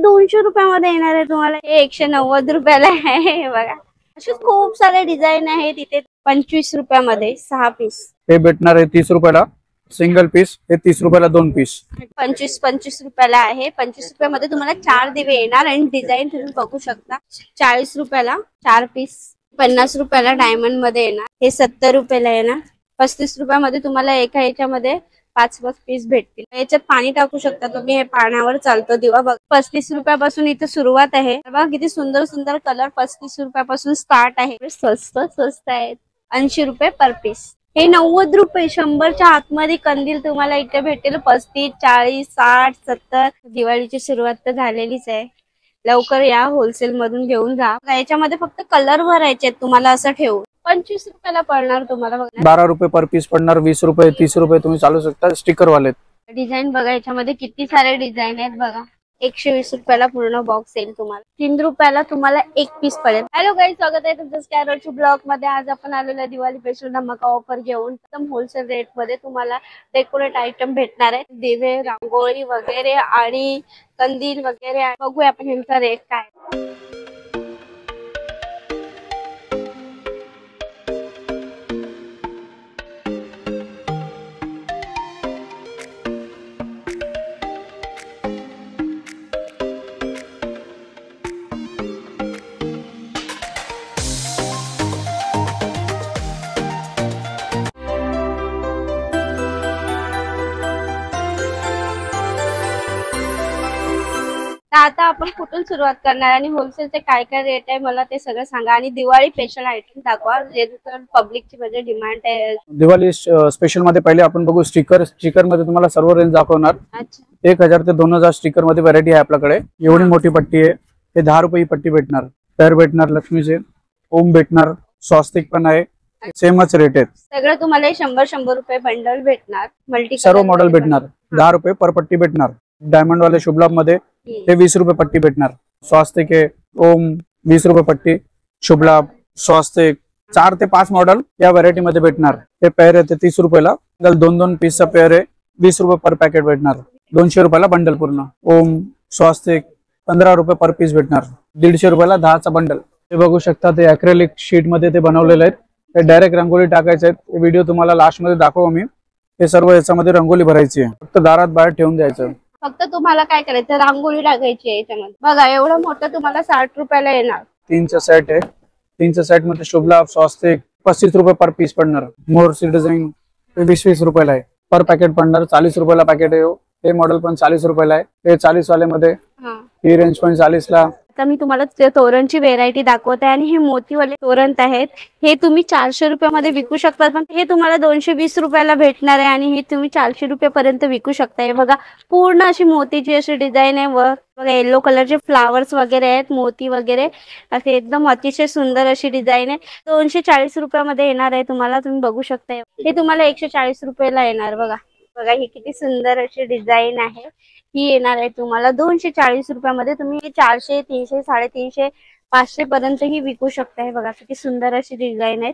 200 रुपयामध्ये येणार आहे तुम्हाला। हे 190 रुपयाला आहे बघा। असे खूप सारे डिझाईन आहेत इथे। 25 रुपयामध्ये 6 पीस हे भेटणार आहे 30 रुपयाला सिंगल पीस, हे 30 रुपयाला 2 पीस। 25 रुपयाला आहे। 25 रुपयामध्ये तुम्हाला 4 दिवे येणार आणि डिझाईन तुम्ही बघू शकता। 40 रुपयाला 4 पीस, 50 रुपयाला डायमंड मध्ये येणार, हे 70 रुपयाला येणार। 35 रुपयामध्ये तुम्हाला एका ह्याच्यामध्ये 5 पीस भेटतील। याच्यात पाणी टाकू शकता तुम्ही, हे पाण्यावर चालतो दिवा बघा। 35 रुपयापासून इथे सुरुवात आहे बघा, किती सुंदर सुंदर कलर 35 रुपयापासून स्टार्ट आहे। स्वस्त स्वस्त आहेत, 80 रुपये पर पीस। हे 90 रुपये, 100च्या आतमध्ये कंदील तुम्हाला इथे भेटेल। 35, 40, 60, 70। दिवाळीची सुरुवात तर झालेलीच आहे, लवकर या, होलसेल मधून घेऊन जा। याच्यामध्ये फक्त कलर भरायचे आहेत तुम्हाला, असं ठेवून 25 रुपयाला पडणार तुम्हाला बघा। 12 रुपये पर पीस पडणार, 20 रुपये 30 रुपये तुम्ही चालू शकता। स्टिकर वाले डिझाईन बघा, याच्यामध्ये किती सारे डिझाईन आहेत बघा। 120 रुपयाला पूर्ण बॉक्स येईल तुम्हाला। 3 रुपयाला तुम्हाला 1 पीस पडेल। हॅलो गाईज, स्वागत आहे तुमचं स्कॅरची ब्लॉग मध्ये। आज आपण आलेलो दिवाळी स्पेशल धमाका ऑफर घेऊन। एकदम होलसेल रेट मध्ये तुम्हाला डेकोरेट आयटम भेटणार आहेत, दिवे, रांगोळी वगैरे आणि कंदील वगैरे। बघूया आपण ह्यांचा रेट काय। आता आपण कुठून सुरुवात करणार आणि होलसेलचे काय काय रेट आहे मला ते सगळं सांगा, आणि दिवाळी स्पेशल आयटम दाखवा, जे पब्लिकची म्हणजे डिमांड आहे। दिवाळी स्पेशल मध्ये पहिले आपण बघू स्टिकर। स्टिकर मध्ये तुम्हाला सर्व रेंज दाखवणार। 1000 ते 2000 स्टिकर मध्ये व्हरायटी आहे आपल्याकडे। एवढी मोठी पट्टी आहे, हे 10 रुपये पट्टी भेटणार। पैर भेटणार लक्ष्मीचे, ओम भेटणार, स्वस्तिक पण आहे, सेमच रेट आहेत सगळं तुम्हाला। 100 रुपये बंडल भेटणार, मल्टी सर्व मॉडेल भेटणार। 10 रुपये पर पट्टी भेटणार। डायमंड वाले शुभ लाभ मध्ये हे 20 रुपये पट्टी भेटणार। स्वस्तिक आहे, ओम 20 रुपये पट्टी, शुभ लाभ, स्वस्तिक 4 ते 5 मॉडेल या व्हरायटी मध्ये भेटणार। हे पेअर आहे ते 30 रुपयाला, 2 पीसचा पेअर आहे, 20 रुपये पर पॅकेट भेटणार। 200 रुपयाला बंडल पूर्ण। ओम, स्वस्तिक 15 रुपये पर पीस भेटणार। 150 रुपयाला 10चा बंडल। हे बघू शकता, ते अॅक्रेलिक शीट मध्ये ते बनवलेले आहेत। हे डायरेक्ट रंगोली टाकायचे आहेत। व्हिडिओ तुम्हाला लास्ट मध्ये दाखवू मी। हे सर्व याच्यामध्ये रंगोली भरायची आहे, फक्त दारात बाहेर ठेवून द्यायचं। फक्त तुम्हाला काय करायचं, रांगोळी टाकायची आहे याच्यामध्ये बघा। एवढं मोठं तुम्हाला 60 रुपयाला येणार। 3चा सेट आहे, 3च्या सेट मध्ये शुभ लाभ, स्वस्तिक 35 रुपये पर पीस पडणार। मोरची डिझाईन 20 रुपयाला आहे, पर पॅकेट पडणार। 40 रुपयाला पॅकेट आहे। हे मॉडेल पण 40 रुपयाला आहे। हे 40 वाले मध्ये ही रेंज पण 40 ला। आता मी तुम्हाला तोरणची व्हेरायटी दाखवते, आणि हे मोतीवाले तोरण आहेत, हे तुम्ही 400 रुपयामध्ये विकू शकता, पण हे तुम्हाला 220 रुपयाला भेटणार आहे, आणि हे तुम्ही 400 रुपयापर्यंत विकू शकता। हे बघा, पूर्ण अशी मोतीची अशी डिझाईन आहे, वर बघा येलो कलरचे फ्लावर्स वगैरे आहेत, मोती वगैरे असे एकदम अतिशय सुंदर अशी डिझाईन आहे। 240 रुपयामध्ये येणार आहे तुम्हाला, तुम्ही बघू शकता। हे तुम्हाला 140 रुपयाला येणार बघा। बघा ही किती सुंदर अशी डिझाईन आहे, ही येणार आहे तुम्हाला 240 रुपयामध्ये। तुम्ही 400, 300, 350, 500 पर्यंत ही विकू शकता। हे बघा किती सुंदर अशी डिझाईन आहे।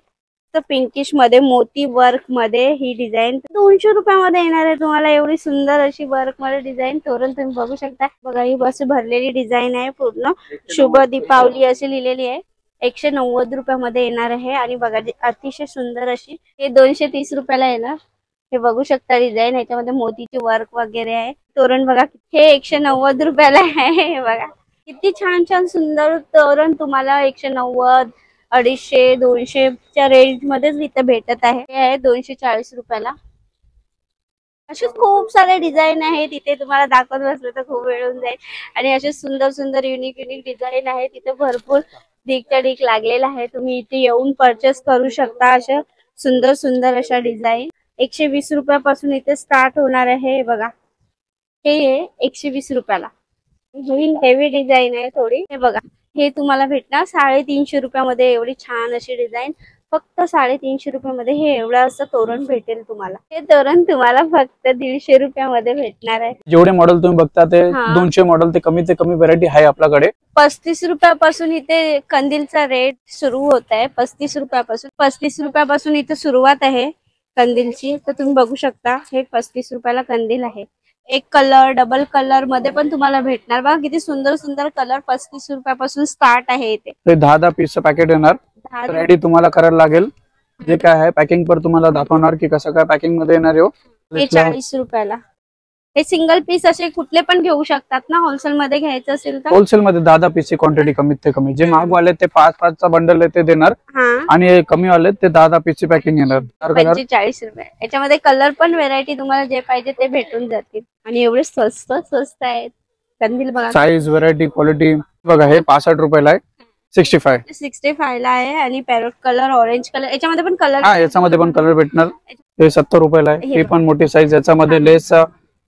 तर पिंकिश मध्ये मोती वर्क मध्ये ही डिझाईन 200 रुपयामध्ये येणार आहे तुम्हाला। एवढी सुंदर अशी वर्क मध्ये डिझाईन तोरण तुम्ही बघू शकता। बघा ही बस भरलेली डिझाईन आहे, पूर्ण शुभ दीपावली अशी लिहिलेली आहे। 190 रुपयामध्ये येणार आहे, आणि बघा अतिशय सुंदर अशी हे 230 रुपयाला येणार। हे बघू शकता डिझाईन, याच्यामध्ये मोतीचे वर्क वगैरे आहे। तोरण बघा हे 190 रुपयाला आहे। हे बघा किती छान छान सुंदर तोरण तुम्हाला 190, 250, 200 च्या रेंज मध्येच इथे भेटत आहे। हे आहे 240 रुपयाला। असे खूप सारे डिझाईन आहेत इथे, तुम्हाला दाखवत बसलं तर खूप वेळ होऊन जाईल। आणि असे सुंदर सुंदर युनिक डिझाईन आहे तिथे, भरपूर ढीकच्या ढीक लागलेला आहे। तुम्ही इथे येऊन परचेस करू शकता अशा सुंदर सुंदर अशा डिझाईन। 120 रुपयापासून इथे स्टार्ट होणार आहे। हे बघा हे 120 रुपयाला, हेवी डिझाईन आहे थोडी। हे बघा हे तुम्हाला भेटणार 350 रुपयामध्ये। एवढी छान अशी डिझाईन फक्त 350 रुपयामध्ये हे एवढं असं तोरण भेटेल तुम्हाला। हे तोरण तुम्हाला फक्त 150 रुपयामध्ये भेटणार आहे। जेवढे मॉडेल तुम्ही बघता ते 200 मॉडेल ते कमी व्हरायटी आहे आपल्याकडे। 35 रुपयापासून इथे कंदीलचा रेट सुरू होत आहे। 35 रुपयापासून इथे सुरुवात आहे कंदीलची। तर तुम्ही बघू शकता हे 35 रुपयाला कंदील आहे। एक कलर डबल कलर मध्ये पण तुम्हाला भेटणार. बघा किती सुंदर सुंदर कलर 35 रुपयापासून स्टार्ट आहे इथे. ते 10 पीसचं पॅकेट येणार. 10 रेडी तुम्हाला करायला लागेल. जे काय आहे पॅकिंग पर तुम्हाला दाखवणार की कसं काय पॅकिंग मध्ये येणार आहे. हे 40 रुपयाला. हे सिंगल पीस असे कुठले पण घेऊ शकतात ना, होलसेल मध्ये घ्यायचं असेल तर. होलसेल मध्ये 10 पीसची क्वांटिटी कमीत ते कमी. जे महागवाले ते 5-5चा बंडल आहे ते देणार हा आणि कमी वाले ते 10 पीसची पॅकिंग येणार. 45 रुपये. याच्यामध्ये कलर पण व्हेरायटी तुम्हाला जे पाहिजे ते भेटून जातील आणि एवढे स्वस्त स्वस्त आहेत कंदील. बघा साईज व्हरायटी क्वालिटी बघा. हे 65 रुपयाला आहे. 65 ला आहे आणि पॅरोट कलर ऑरेंज कलर याच्यामध्ये पण कलर. हा याच्यामध्ये पण कलर भेटणार. हे 70 रुपयाला आहे. हे पण मोठी साईज. याच्यामध्ये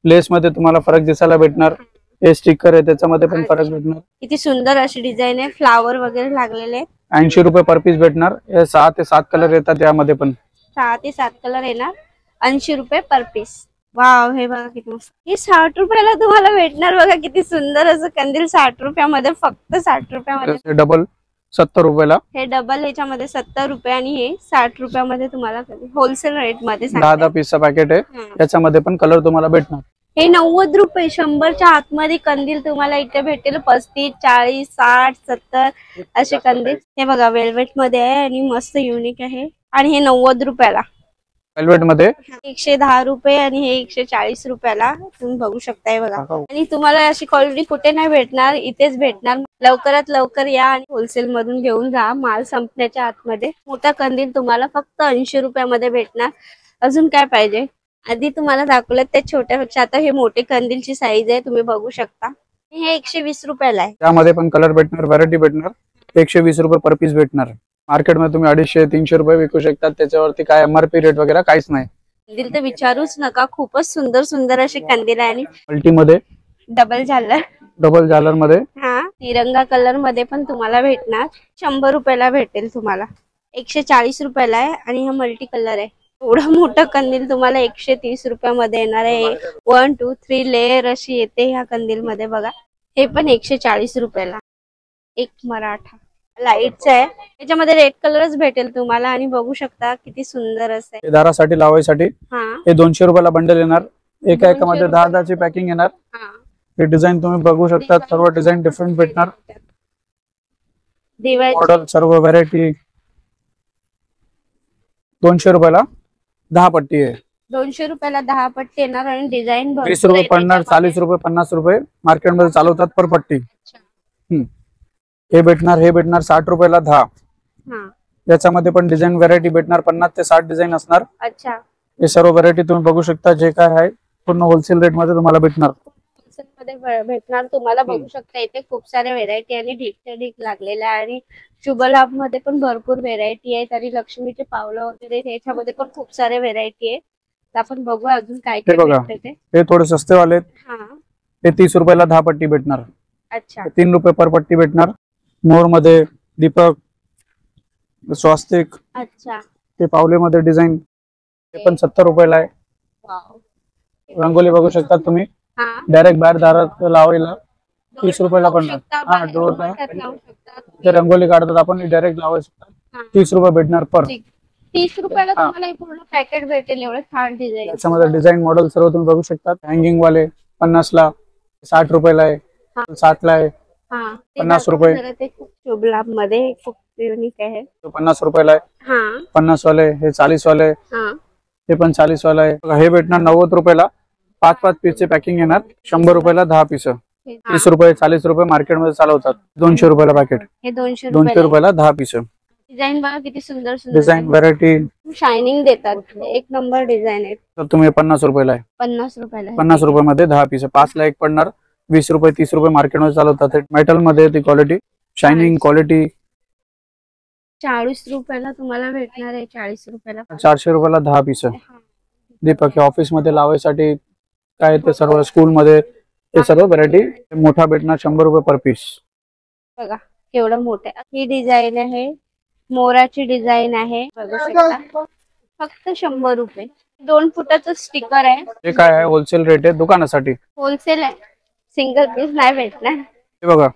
लेस मध्ये तुम्हाला फरक दिसायला भेटणार. हे स्टिकर आहे त्याच्यामध्ये पण फरक भेटणार. किती सुंदर अशी डिझाईन आहे. फ्लावर वगैरे लागलेले आहेत. 80 रुपये पर पीस भेटणार. हे 6 ते 7 कलर येतात यामध्ये पण. 6 ते 7 कलर येणार. 80 रुपये पर पीस. वाव हे बघा किती मस्त. हे 60 रुपयाला तुम्हाला भेटणार. बघा किती सुंदर असं कंदील 60 रुपयामध्ये. फक्त 60 रुपयामध्ये. डबल 70 रुपयाला. हे डबल ह्याच्यामध्ये 70 रुपये आणि हे 60 रुपयामध्ये तुम्हाला होलसेल रेट मध्ये 10 पीसचं पॅकेट आहे. त्याच्यामध्ये पण कलर तुम्हाला भेटणार. हे 90 रुपये. 100च्या आतमध्ये कंदील तुम्हाला इथे भेटेल. 35, 40, 60, 70 असे कंदील. हे बघा वेल्वेट मध्ये आहे आणि मस्त युनिक आहे. आणि हे 90 रुपयाला. वेल्वेट मध्ये 110 रुपये आणि हे 140 रुपयाला तुम्ही बघू शकताय बघा. आणि तुम्हाला अशी क्वालिटी कुठे नाही भेटणार, इथेच भेटणार. लवकरात लवकर या आणि होलसेल मधून घेऊन जा. माल संपण्याच्या आतमध्ये. मोठा कंदील तुम्हाला फक्त 80 रुपयामध्ये भेटणार. अजून काय पाहिजे. आधी तुम्हाला दाखवलं त्या छोट्या. आता हे मोठे कंदीलची साईज आहे तुम्ही बघू शकता. हे 120 रुपयाला आहे. त्यामध्ये पण कलर भेटणार. व्हरायटी भेटणार. 120 रुपये पर पीस भेटणार. मार्केटमध्ये तुम्ही 250-300 रुपये विकू शकतात. त्याच्यावरती काय MRP रेट वगैरे काहीच नाही. कंदील तर विचारूच नका. खूपच सुंदर सुंदर असे कंदील आहे. आणि मल्टी मध्ये डबल झालर मध्ये. हा तिरंगा कलर मध्ये पण तुम्हाला भेटणार. 100 रुपयाला भेटेल तुम्हाला. 140 रुपयाला आहे आणि हा मल्टी कलर आहे. एवढं मोठं कंदील तुम्हाला 130 रुपयामध्ये येणार आहे. 1, 2, 3 लेअर अशी येते ह्या कंदील मध्ये. बघा हे पण 140 रुपयाला. एक मराठा लाईटच आहे. याच्यामध्ये रेड कलरच भेटेल तुम्हाला. आणि बघू शकता किती सुंदर असं आहे. दारासाठी लावायसाठी हे 200 रुपयाला बंडल येणार. एकामध्ये 10 ची पॅकिंग येणार. हे डिझाईन तुम्ही बघू शकता. सर्व डिझाईन डिफरंट भेटणार. मॉडेल सर्व व्हरायटी. 200 रुपयाला 10 पट्टी आहे. 200 रुपयाला 10 पट्टी येणार आणि डिझाईन 20 रुपये पडणार. 40 रुपये 50 रुपये मार्केटमध्ये चालवतात पर पट्टी. हे भेटणार 60 रुपयाला 10. याच्यामध्ये पण डिझाईन व्हरायटी भेटणार. 50 ते 60 डिझाईन असणार. अच्छा. हे सर्व व्हरायटी तुम्ही बघू शकता. जे काय आहे पूर्ण होलसेल रेट मध्ये तुम्हाला भेटणार. होलसेल मध्ये भेटणार तुम्हाला. बघू शकता इथे खूप सारे व्हेरायटी आणि ढीक ढीक लागलेल्या. आणि शुभ लाभ मध्ये पण भरपूर व्हेरायटी आहेत. आणि लक्ष्मीचे पावलं वगैरे याच्यामध्ये पण खूप सारे व्हेरायटी आहेत. आपण बघू अजून काय काय भेटते ते. हे थोडे सस्ते वाले. हे 30 रुपयाला 10 पट्टी भेटणार. अच्छा. 3 रुपये पर पट्टी भेटणार. मोर मध्ये दीपक स्वास्तिक. अच्छा. ते पावले मध्ये डिझाईन. हे पण 70 रुपयाला आहे. रंगोली बघू शकता तुम्ही. डायरेक्ट बाहेर दारात लावायला 30 रुपयाला पण. ते रंगोली काढतात आपण डायरेक्ट लावू शकतात. 30 रुपये भेटणार पर. 30 रुपयाला तुम्हाला पूर्ण पॅकेट भेटेल. एवढं छान डिझाईन. त्याच्यामध्ये डिझाईन मॉडेल सर्व तुम्ही बघू शकता. हँगिंग वाले 50 ला. 60 रुपयाला आहे. 60 ला आहे. 50 रुपये. ते खूप शुभ लाभ मध्ये खूप युनिक आहे. 50 रुपयाला आहे. 50 वाले. हे 40 वाले. हे पण 40 वाला आहे. हे भेटणार 90 रुपयाला. 5-5 पीसचे पॅकिंग येणार. 100 रुपयाला 10 पीस. 30 रुपये 40 रुपये मार्केटमध्ये चालवतात. 200 रुपयाला पॅकेट. हे 200 रुपयाला 10 पीस. डिझाईन बघा किती सुंदर सुंदर डिझाईन व्हरायटी. शायनिंग देतात. एक नंबर डिझाईन आहे. तर तुम्ही 50 रुपयाला आहे. 50 रुपयाला. 50 रुपयामध्ये 10 पीस. 5 ला एक पडणार. 20 रुपये 30 रुपये मार्केटमध्ये चालवतात. मेटल मध्ये ती क्वालिटी. Shining quality. 40 रुपयाला तुम्हाला भेटणार आहे. 40 रुपयाला. 400 रुपयाला 10 पीस. दीपक ऑफिस मध्ये लावायसाठी काय ते सर्व स्कूल मध्ये ते सर्व व्हरायटी. मोठा भेटणार 100 रुपये पर पीस. बघा केवढं मोठं. ही डिझाईन आहे. मोराची डिझाईन आहे. बघू शकता. फक्त 100 रुपये. 2 फुटाचं स्टिकर आहे. हे काय आहे होलसेल रेट आहे दुकानासाठी. होलसेल आहे. सिंगल पीस नाही भेटणार. हे बघा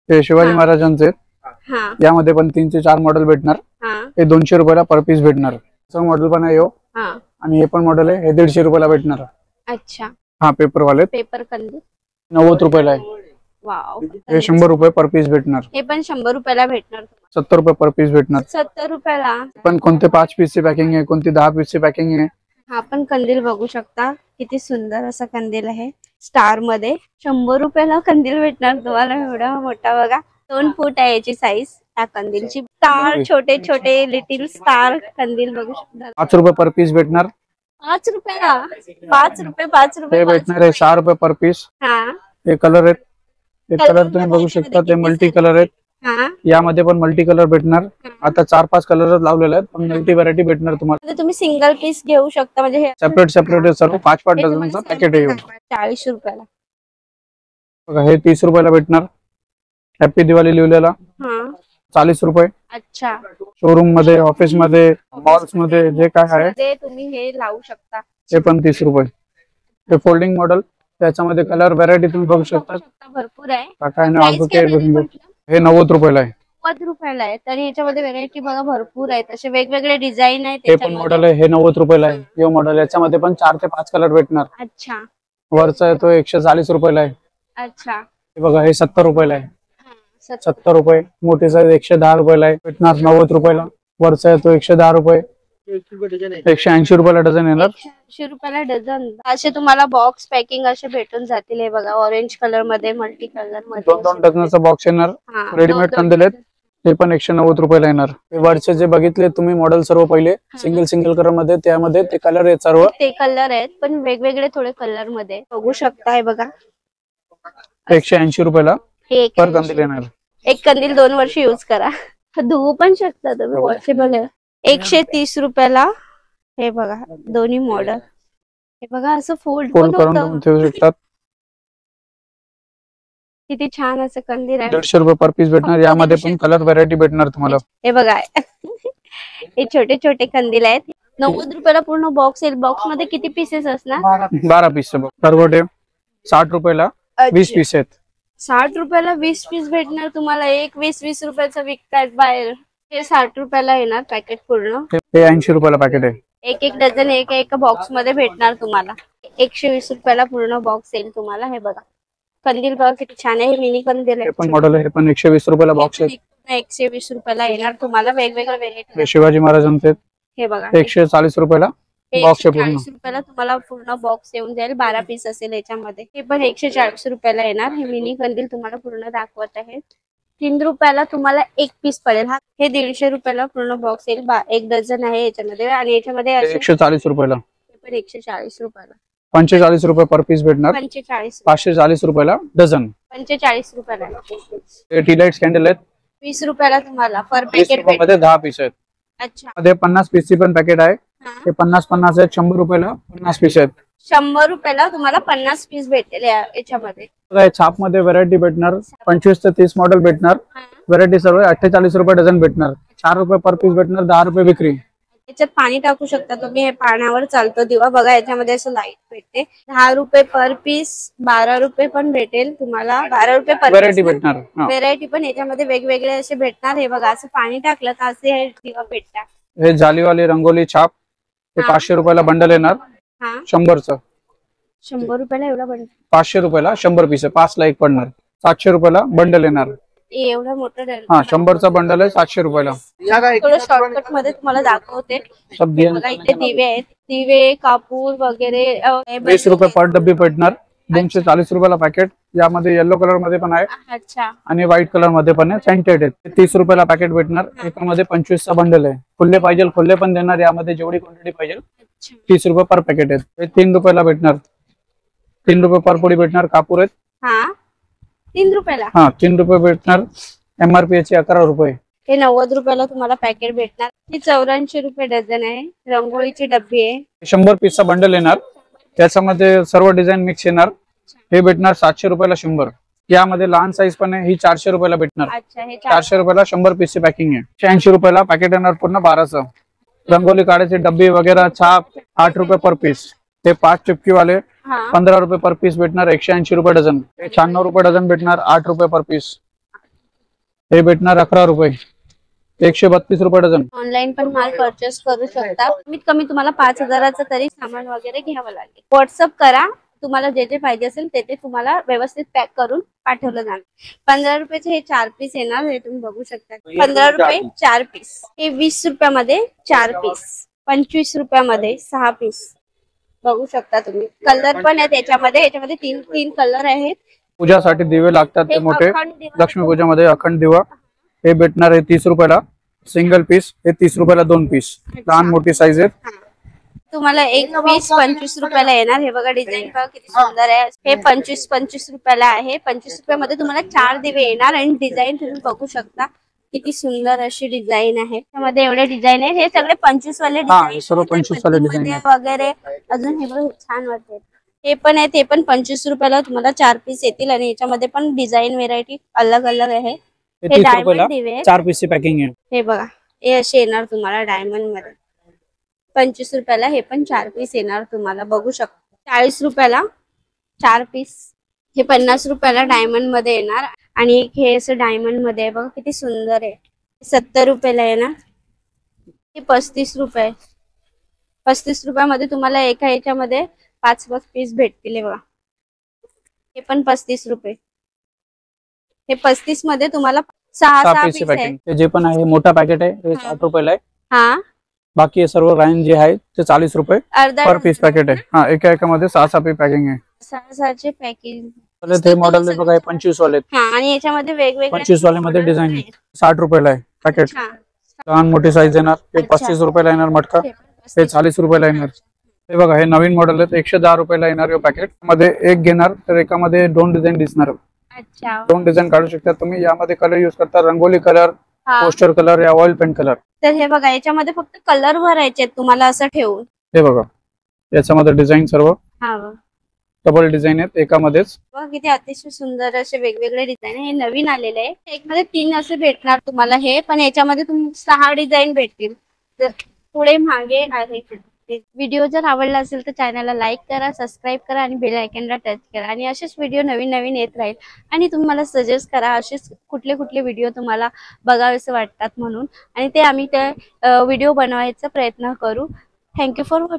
हे शिवाजी महाराजांचे. यामध्ये पण 3 ते 4 मॉडेल भेटणार. हे 200 रुपयाला पर पीस भेटणार. मॉडेल पण आहे. आणि हे पण मॉडेल आहे. हे 150 रुपयाला भेटणार. अच्छा. हा पेपर वाले पेपर कंदील 90 रुपयाला आहे. वाव. हे 100 रुपये पर पीस भेटणार. हे पण 100 रुपयाला भेटणार तुम्हाला. 70 रुपये पर पीस भेटणार. 70 रुपयाला. पण कोणते 5 पीसची पॅकिंग आहे, कोणती 10 पीसची पॅकिंग आहे. हा पण कंदील बघू शकता, किती सुंदर असा कंदील आहे स्टार मध्ये. 100 रुपयाला कंदील भेटणार तुम्हाला, एवढा मोठा बघा. 2 फूट आहे याची साईज त्या कंदीलची. स्टार, छोटे छोटे लिटिल स्टार कंदील बघू शकता. 5 रुपये पर पीस भेटणार. 5 रुपयाला. 5 रुपये 5 रुपये हे भेटणार आहे 6 रुपये पर पीस. हा. हे कलर आहेत. हे कलर तुम्ही बघू शकता, ते मल्टी कलर आहेत. हा. यामध्ये पण मल्टी कलर भेटणार. आता 4-5 कलर लावलेले आहेत, पण मल्टी व्हरायटी भेटणार तुम्हाला. म्हणजे तुम्ही सिंगल पीस घेऊ शकता, म्हणजे हे सेपरेट सर्व 5-5 डझनचं पॅकेट आहे. 40 रुपयाला. बघा हे 30 रुपयाला भेटणार. हॅपी दिवाळी लिहिलेला. हा. 40 रुपये. अच्छा. शोरूम मध्ये, ऑफिस मध्ये, मॉल्स मध्ये जे काय आहे ते तुम्ही हे लावू शकता. ते पण 30 रुपये. हे फोल्डिंग मॉडेल, त्याच्यामध्ये कलर व्हरायटी तुम्ही बघू शकता. भरपूर आहे. काय Price काय आहे? हे 90 रुपयाला आहे. 90 रुपयाला आहे. तरी याच्यामध्ये व्हेरायटी बघा भरपूर आहे, तसे वेगवेगळे डिझाईन आहेत हे पण मॉडेल आहे. हे 90 रुपयाला आहे. हे मॉडेल, याच्यामध्ये पण 4 ते 5 कलर भेटणार. अच्छा. वरचा आहे तो 140 रुपयाला आहे. अच्छा. हे बघा हे 70 रुपयाला आहे. हा, 70 रुपये. मोठी साईज 110 रुपयाला आहे. भेटणार 90 रुपयाला. वरचा आहे तो 110 रुपये. 180 रुपयाला डझन येणार. 180 रुपयाला डझन. असे तुम्हाला बॉक्स पॅकिंग असे भेटून जातील. हे बघा ऑरेंज कलर मध्ये, मल्टी कलर मध्ये 2-2 डझनाचा बॉक्स येणार. हा, रेडीमेड कंदील आहेत. ते पण 190 रुपयाला येणार. हे वरचे जे बघितले तुम्ही मॉडेल सर्व पहिले सिंगल कलर मध्ये, त्यामध्ये ते कलर आहेत सर्व. ते कलर आहेत पण वेगवेगळे थोडे कलर मध्ये बघू शकता. हे बघा 180 रुपयाला हे पर कंदील येणार. एक कंदील 2 वर्ष युज करा. धुवू पण शकता तुम्ही, वॉशेबल आहे. 130 रुपयाला. हे बघा दोन्ही मॉडेल. हे बघा असं फोल्ड करून तुम्ही ठेवू शकतात. किती छान असं कंदील आहे. 150 रुपये पर पीस भेटणार. यामध्ये पण कलर व्हरायटी भेटणार तुम्हाला. हे बघा हे छोटे छोटे कंदील आहेत. 90 रुपयाला पूर्ण बॉक्स येईल. बॉक्स मध्ये किती पीसेस असणार? 12 पीस. सर्वटे 60 रुपयाला 20 पीस आहेत. 60 रुपयाला 20 पीस भेटणार तुम्हाला. एक 20-20 रुपयाचं विकतात बाहेर. हे 60 रुपयाला येणार पॅकेट पूर्ण. हे 80 रुपयाला पॅकेट आहे. एक डझन एक बॉक्स मध्ये भेटणार तुम्हाला. 120 रुपयाला पूर्ण बॉक्स येईल तुम्हाला. हे बघा कंदील बघा किती छान आहे. हे मिनी कंदील आहे. हे पण मॉडेल आहे. हे पण 120 रुपयाला बॉक्स आहे. 120 रुपयाला येणार तुम्हाला. वेगवेगळे व्हेरायटी. हे शिवाजी महाराजांचे. हे बघा 140 रुपयाला बॉक्स आहे पूर्ण. 140 रुपयाला तुम्हाला पूर्ण बॉक्स येऊन जाईल. 12 पीस असेल याच्यामध्ये. हे पण 140 रुपयाला येणार. हे मिनी कंदील तुम्हाला पूर्ण दाखवत आहे. 3 रुपयाला तुम्हाला 1 पीस पडेल. हा हे 150 रुपयाला पूर्ण बॉक्स येईल. 1 डझन आहे याच्यामध्ये. आणि याच्यामध्ये 140 रुपयाला. हे पण 140 रुपयाला. 45 रुपये पर पीस भेटणार. 45. 540 रुपयाला डझन. 45 रुपयाला. हे टी लाईट कॅन्डल आहेत. 20 रुपयाला तुम्हाला पर 20 पॅकेट. रुपयामध्ये 10 पीस आहेत. अच्छा. मध्ये 50 पीसची पण पॅकेट आहे. हा. हे 50 आहेत. 100 रुपयाला 50 पीस आहेत. 100 रुपयाला तुम्हाला 50 पीस भेटेल याच्यामध्ये. छाप मध्ये व्हरायटी भेटणार. 25 ते 30 मॉडेल भेटणार. हा. व्हरायटी सर्व 48 रुपये डझन भेटणार. 4 रुपये पर पीस भेटणार. 10 रुपये विक्री. याच्यात पाणी टाकू शकता तुम्ही. हे पाण्यावर चालतो दिवा बघा. याच्यामध्ये असं लाईट भेटते. 10 रुपये पर पीस. 12 रुपये पण भेटेल तुम्हाला. 12 रुपये पर व्हरायटी भेटणार. व्हेरायटी पण याच्यामध्ये वेगवेगळे असे भेटणार. हे बघा असं पाणी टाकलं तर असे हे दिवा भेटतात. हे जालीवाली रंगोली छाप. हे 500 रुपयाला बंडल येणार. हा 100चं. 100 रुपयाला एवढा बंडल. 500 रुपयाला 100 पीस आहे. 5 ला 1 पडणार. 700 रुपयाला बंडल येणार. एवढा मोठा डल. हा 100चा बंडल आहे 700 रुपयाला. थोडं शॉर्टकट मध्ये तुम्हाला दाखवते. सब दिया. बघा इथे दिवे आहेत. दिवे, कापूर वगैरे. 20 रुपये पर डब्बी भेटणार. 240 रुपयाला पॅकेट. यामध्ये येलो कलर मध्ये पण आहे अच्छा. आणि व्हाईट कलर मध्ये पण आहे. सेंटेड आहे. 30 रुपयाला पॅकेट भेटणार. एकामध्ये 25चा बंडल आहे. खुल्ले पण देणार. यामध्ये जेवढी क्वांटिटी पाहिजे. 30 रुपये पर पॅकेट आहेत. हे 3 रुपयाला भेटणार. 3 रुपये पर पोळी भेटणार. कापूर आहेत. हा 3 रुपयाला. हा 3 रुपये भेटणार. MRP याची 11 रुपये. हे 90 रुपयाला तुम्हाला पॅकेट भेटणार. ही 84 रुपये डझन आहे. रंगोळीची डब्बी आहे. 100 पीसचा बंडल येणार. त्याच्यामध्ये सर्व डिझाईन मिक्स येणार. हे भेटणार 700 रुपयाला 100. यामध्ये लहान साईज पण आहे. ही 400 रुपयाला भेटणार. अच्छा. हे 400 रुपयाला 100 पीसची पॅकिंग आहे. 80 रुपयाला पॅकेट येणार पूर्ण 12चं. रंगोली काढायची डब्बी वगैरे छाप 8 रुपये पर पीस. ते 5 चिपकी वाले हा 15 रुपये पर पीस भेटणार. 180 रुपये डझन. 96 रुपये डझन भेटणार. 8 रुपये पर पीस. हे भेटणार 11 रुपये. 132 रुपये डझन. ऑनलाईन पण माल परचेस करू शकता. कमीत कमी तुम्हाला 5,000चं तरी सामान वगैरे घ्यावं लागेल. व्हॉट्सअप करा. तुम्हाला जे जे पाहिजे असेल ते तुम्हाला व्यवस्थित पॅक करून पाठवलं जाणार. 15 रुपयाचे हे 4 पीस येणार, हे तुम्ही बघू शकता. 15 रुपये 4 पीस. हे 20 रुपयामध्ये 4 पीस, 25 रुपयामध्ये 6 पीस बघू शकता तुम्ही. कलर पण आहे त्याच्यामध्ये, याच्यामध्ये तीन कलर आहेत. पूजासाठी दिवे लागतात ते मोठे, अखंड दिवा. लक्ष्मी पूजामध्ये अखंड दिवा हे भेटणार आहे 30 रुपयाला सिंगल पीस. हे 30 रुपयाला 2 पीस. लहान मोठी साईज आहेत. तुम्हाला एक पीस 25 रुपयाला येणार. हे बघा डिझाईन बघा किती सुंदर आहे. हे 25 रुपयाला आहे. 25 रुपयामध्ये तुम्हाला 4 दिवे येणार आणि डिझाईन तुम्ही बघू शकता किती सुंदर अशी डिझाईन आहे. त्यामध्ये एवढे डिझाईन आहे. हे सगळे 25 वाले डिझाईन, सर्व 25 वाले डिझाईन वगैरे. अजून हे बघा छान वाटते. हे पण आहे, ते पण 25 रुपयाला तुम्हाला 4 पीस येतील आणि याच्यामध्ये पण डिझाईन व्हेरायटी अलग अलग आहे. हे डायमंड दिवे आहेत. 4 पीसची पॅकिंग आहे. हे बघा हे असे येणार तुम्हाला डायमंड मध्ये. 25 रुपयाला हे पण 4 पीस येणार तुम्हाला बघू शकता. 40 रुपयाला 4 पीस. हे 50 रुपयाला डायमंड मध्ये येणार आणि एक हे असं डायमंड मध्ये आहे बघा किती सुंदर आहे. 70 रुपयाला येणार. हे 35 रुपये. 35 रुपयामध्ये तुम्हाला एका याच्यामध्ये 5 पीस भेटतील. हे बघा हे पण 35 रुपये. हे 35 मध्ये तुम्हाला 6 पीसची पीस आहे. पॅकिंग. जे पण आहे मोठा पॅकेट आहे हे 60 रुपयाला आहे. हा बाकी सर्व राईन जे आहे ते 40 रुपये अर्धा पर पीस पॅकेट आहे. हा एकामध्ये 6 पीस पॅकिंग आहे. 6चे पॅकिंग. हे मॉडेल बघा हे 25 वाले. हा आणि याच्यामध्ये वेगवेगळे 25 वाले मध्ये डिझाईन आहे. 60 रुपयाला आहे पॅकेट. लहान मोठी साईज येणार. हे 35 रुपयाला येणार मटका. हे 40 रुपयाला येणार. हे बघा हे नवीन मॉडेल आहे 110 रुपयाला येणार. हे पॅकेट मध्ये एक घेणार तर एकामध्ये 2 डिझाईन दिसणार. अच्छा 2 डिझाईन काढू शकता तुम्ही. यामध्ये कलर युज करता रंगोली कलर, पोस्टर कलर या ऑइल पेंट कलर. तर हे बघा याच्यामध्ये फक्त कलर भरायचे तुम्हाला असं ठेवून. हे बघा याच्यामध्ये डिझाईन सर्व हा डबल डिझाइन आहेत एकामध्येच. बघा किती अतिशय सुंदर असे वेगवेगळे डिझाईन आहे. हे नवीन आलेले आहे. एक मध्ये 3 असे भेटणार तुम्हाला हे, पण याच्यामध्ये तुम्ही 6 डिझाईन भेटतील. तर पुढे मागे आहे. व्हिडिओ जर आवडला असेल तर चॅनलला लाईक करा, सबस्क्राईब करा आणि बेल आयकॉनला टच करा. आणि असेच व्हिडिओ नवीन नवीन येत राहील. आणि तुम्ही मला सजेस्ट करा असेच कुठले कुठले व्हिडिओ तुम्हाला बघावेसे वाटतात म्हणून, आणि ते आम्ही ते व्हिडिओ बनवायचा प्रयत्न करू. Thank you for watching.